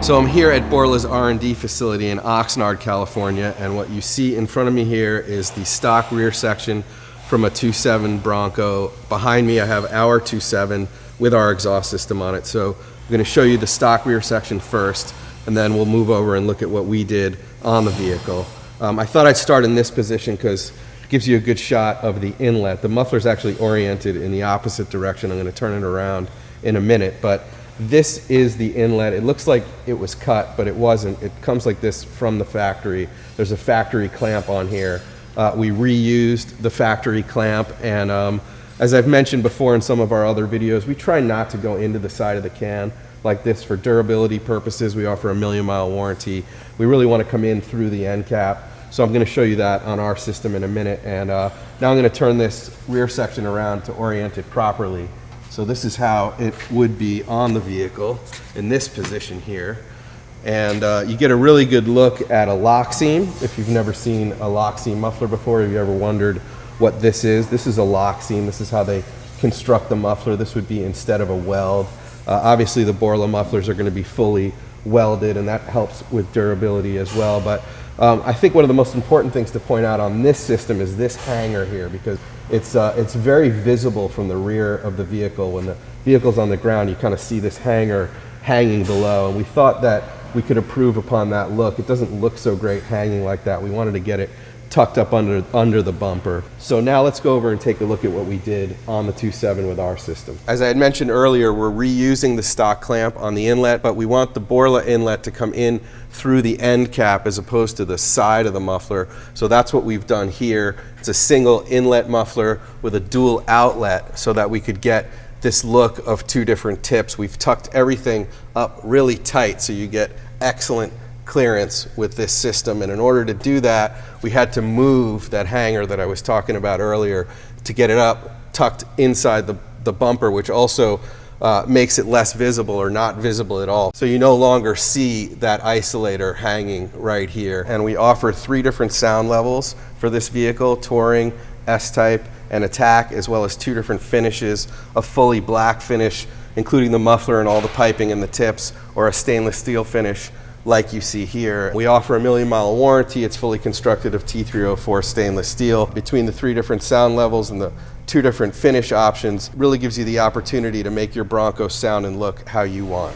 So I'm here at Borla's R&D facility in Oxnard, California, and what you see in front of me here is the stock rear section from a 2.7 Bronco. Behind me I have our 2.7 with our exhaust system on it. So I'm going to show you the stock rear section first, and then we'll move over and look at what we did on the vehicle. I thought I'd start in this position because it gives you a good shot of the inlet. The muffler's actually oriented in the opposite direction. I'm going to turn it around in a minute, but this is the inlet. It looks like it was cut, but it wasn't. It comes like this from the factory. There's a factory clamp on here. We reused the factory clamp, and as I've mentioned before in some of our other videos, we try not to go into the side of the can like this for durability purposes. We offer a 1,000,000-mile warranty. We really want to come in through the end cap. So I'm going to show you that on our system in a minute, and now I'm going to turn this rear section around to orient it properly. So this is how it would be on the vehicle in this position here. And you get a really good look at a lock seam. If you've never seen a lock seam muffler before, if you ever wondered what this is a lock seam. This is how they construct the muffler. This would be instead of a weld. Obviously the Borla mufflers are going to be fully welded, and that helps with durability as well. But I think one of the most important things to point out on this system is this hanger here, because it's very visible from the rear of the vehicle. When the vehicle's on the ground, you kind of see this hanger hanging below, and we thought that we could improve upon that look. It doesn't look so great hanging like that. We wanted to get it tucked up under the bumper. So now let's go over and take a look at what we did on the 2.7 with our system. As I had mentioned earlier, we're reusing the stock clamp on the inlet, but we want the Borla inlet to come in through the end cap as opposed to the side of the muffler. So that's what we've done here. It's a single inlet muffler with a dual outlet so that we could get this look of two different tips. We've tucked everything up really tight so you get excellent clearance with this system, and in order to do that we had to move that hanger that I was talking about earlier to get it up tucked inside the bumper, which also makes it less visible or not visible at all. So you no longer see that isolator hanging right here. And we offer 3 different sound levels for this vehicle: Touring, S-Type, and Attack, as well as 2 different finishes: a fully black finish including the muffler and all the piping and the tips, or a stainless steel finish like you see here. We offer a 1,000,000-mile warranty. It's fully constructed of T304 stainless steel. Between the 3 different sound levels and the 2 different finish options, really gives you the opportunity to make your Bronco sound and look how you want.